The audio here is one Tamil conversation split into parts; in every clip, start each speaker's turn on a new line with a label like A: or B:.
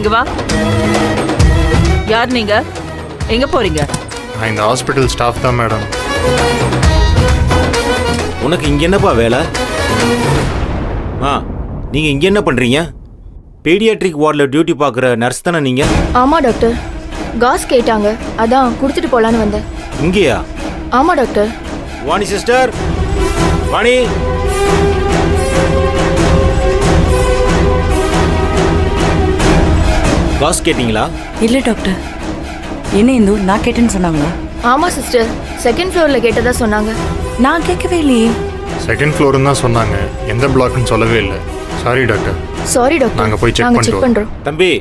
A: இங்க வா. யார் நீங்க? எங்க போறீங்க?
B: நான் இந்த ஹாஸ்பிட்டல் ஸ்டாஃப் தான் மேடம்.
C: உனக்கு இங்க என்னப்பா வேலை? நீங்க இங்க என்ன பண்றீங்க? பீடியாட்ரிக் வார்டில் டியூட்டி பார்க்குற நர்ஸ் தானே நீங்க?
D: ஆமா டாக்டர், காஸ் கேட்டாங்க, அதான் கொடுத்துட்டு போலான்னு வந்தேன்.
C: இங்கேயா?
D: ஆமா டாக்டர்.
C: வாணி சிஸ்டர், வாணி. காஸ் கேட்டீங்களா?
E: இல்லை டாக்டர். என்ன இந்து, நான் கேட்டேன்னு சொன்னாங்களா?
D: ஆமா சிஸ்டர், செகண்ட் ஃப்ளோர்ல கேட்டதா சொன்னாங்க.
E: நான் கேட்கவே இல்லையே.
B: செகண்ட் ஃப்ளோர்னு தான் சொன்னாங்க, எந்த பிளாக்னு சொல்லவே இல்லை. Sorry doctor.
D: சாரி டாக்டர்,
B: நாங்க போய் செக் பண்றோம்.
C: தம்பி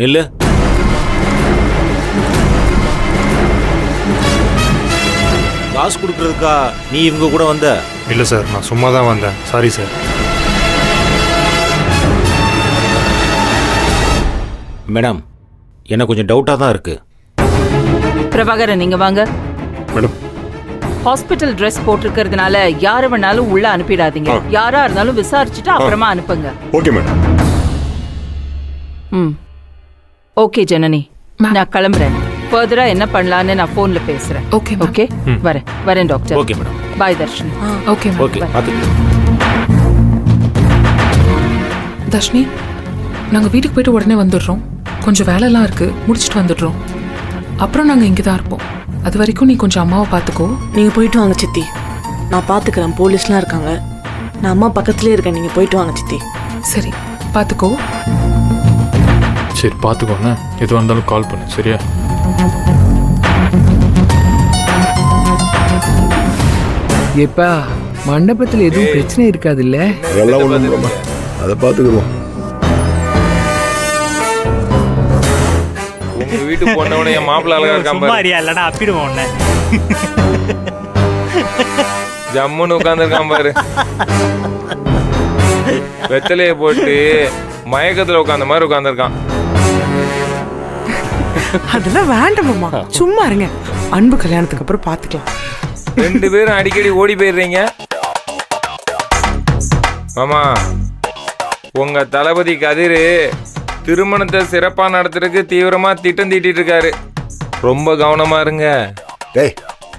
C: நில்லு. காசு கொடுக்கறதுக்கா நீ இவங்க கூட வந்த?
B: இல்லை சார், நான் சும்மா தான் வந்தேன். Sorry sir.
C: மேடம், எனக்கு கொஞ்சம் டவுட்டாக தான் இருக்கு.
A: பிரபாகரன், நீங்க வாங்க.
B: மேடம்,
A: ஹாஸ்பிட்டல் ட்ரெஸ் போட்டிருக்கிறதுனால யார வேணாலும் உள்ள அனுப்பிடாதீங்க. யாரா இருந்தாலும் விசாரிச்சுட்டு அப்புறமா அனுப்புங்க.
F: Okay madam.
A: ஓகே ஜனனி, நான் கிளம்புறேன். ஃபர்தரா என்ன பண்ணலான்னு நான் போன்ல பேசுறேன்.
G: ஓகே
A: ஓகே, வரேன் doctor.
C: Okay madam.
A: Bye Dharshini.
G: Okay
C: okay, பார்த்துக்கலாம்.
G: தர்ஷினி, நாங்கள் வீட்டுக்கு போயிட்டு உடனே வந்துடுறோம். கொஞ்சம் வேலைலாம் இருக்கு, முடிச்சுட்டு வந்துடுறோம். அப்புறம் நாங்கள் இங்கே தான் இருப்போம். அது வரைக்கும் நீ கொஞ்சம் அம்மாவை பார்த்துக்கோ.
E: நீங்கள் போயிட்டு வாங்க சித்தி, நான் பார்த்துக்கிறேன். போலீஸ்லாம் இருக்காங்க, நான் அம்மா பக்கத்துலேயே இருக்கேன். நீங்கள் போயிட்டு வாங்க சித்தி.
G: சரி, பார்த்துக்கோ.
H: சரி, பார்த்துக்கோண்ணே. எதுவாக இருந்தாலும் கால் பண்ணு, சரியா?
I: எப்பா, மண்டபத்தில் எதுவும் பிரச்சனை இருக்காது இல்ல?
F: அதெல்லாம் ஒன்றும், அதை பார்த்துக்குவோம்.
J: உங்க வீட்டுக்கு போனவனே என் மாப்பிள்ள அழகா இருக்கான் பாரு.
K: இல்லனா அப்பிடுவோம் உன்னை.
J: ஜம்முன்னு உட்காந்துருக்கான் பாரு. வெத்தலையை போட்டு மயக்கத்துல உட்காந்த மாதிரி உட்காந்துருக்கான்.
E: அதெல்லாம் வேண்டாமம்மா, சும்மா இருங்க. அன்பு கல்யாணத்துக்கு அப்புறம் பார்த்துக்கலாம்.
J: ரெண்டு பேரும் அடிக்கடி ஓடி போயிடுறீங்க. மாமா, உங்க தளபதி கதிர் திருமணத்தை சிறப்பா நடத்துறதுக்கு தீவிரமா திட்டம் தீட்டிட்டு இருக்காரு. ரொம்ப கவனமா இருங்க.
F: டேய்,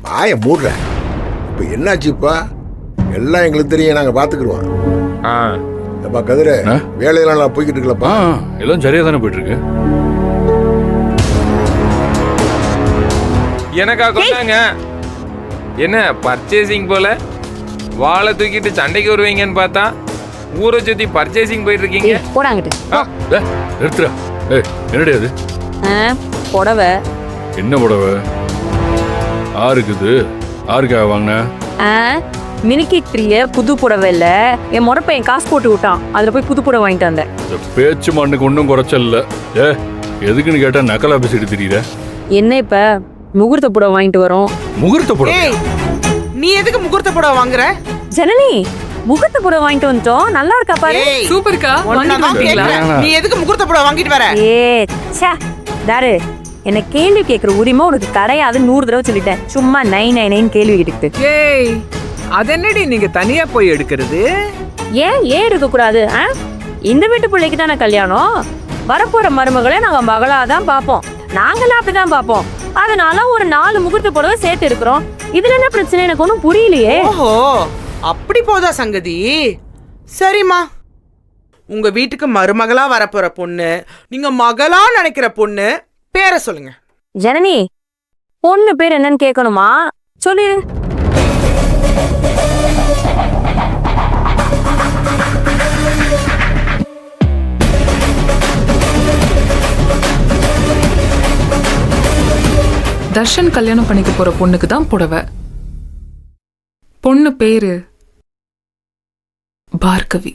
F: வாயை மூடுற. இப்போ என்னாச்சுப்பா? எல்லாம் எங்களுக்கு தெரியும், நாங்கள் பார்த்துக்குருவோம். அப்பா கதிர, வேலையெல்லாம் நான் போய்கிட்டு இருக்கலப்பா.
H: எல்லாம் சரியா தானே போயிட்டு இருக்கு.
J: எனக்கா கொண்டாங்க? என்ன பர்ச்சேசிங் போல வாழை தூக்கிட்டு சண்டைக்கு வருவீங்கன்னு பார்த்தா ஊரை சுத்தி பர்ச்சேசிங் போயிட்டு இருக்கீங்க.
L: போடாங்கிட்டு
H: நிறுத்துறா. என்னடி அது?
L: புடவை.
H: என்ன புடவை? ஆருக்குது? ஆருக்கா வாங்கின?
L: மினிக்கிட்ரிய புது புடவை இல்ல, என் முறப்பையன் காசு போட்டு விட்டான், அதுல போய் புது புடவை வாங்கிட்டு வந்தேன்.
H: பேச்சு மண்ணுக்கு ஒன்றும் குறைச்சல்ல. எதுக்குன்னு கேட்டா நக்கலா பேசிட்டு தெரியுற.
L: என்ன இப்ப முகூர்த்த புடவை வாங்கிட்டு வரோம்.
H: முகூர்த்த புடவை?
E: நீ எதுக்கு முகூர்த்த புடவை வாங்குற?
L: ஜனனி, முகூர்த்த புடவை வாங்கிட்டு வந்துட்டோம், நல்லா இருக்கா பாரு.
G: சூப்பர்க்கா.
E: நீ எதுக்கு முகூர்த்த புடவை வாங்கிட்டு வர?
L: தாரு, என்ன கேள்வி கேட்கிற உரிமை உனக்கு கிடையாது. 100 தடவை சொல்லிட்டேன். சும்மா 999 கேள்வி கேட்டுக்கிட்டு.
I: ஏய், அதென்னடி நீங்க தனியா போய் எடுக்கிறது?
L: ஏன் எடுக்க கூடாது? இந்த வீட்டு பிள்ளைக்கு தானே கல்யாணம். வரப்போற மருமகளை நாங்க மகளாதான் பாப்போம். நாங்களாம் அப்படிதான் பாப்போம். அதனால ஒரு 4 முகூர்த்த புடவை சேர்த்து எடுக்கிறோம். இதுல என்ன பிரச்சனை எனக்கு ஒன்றும் புரியலையே.
E: ஓஹோ, அப்படி போதா சங்கதி. சரிம்மா, உங்க வீட்டுக்கு மருமகளா வரப்போற பொண்ணு, நீங்க மகளா நினைக்கிற பொண்ணு பேரை சொல்லுங்க.
L: ஜனனி, பொண்ணு பேர் என்னன்னு கேட்கணுமா? சொல்லிடு.
G: தர்ஷன் கல்யாணம் பண்ணிக்க போற பொண்ணுக்கு தான் புடவை. பொண்ணு பேரு பார்கவி.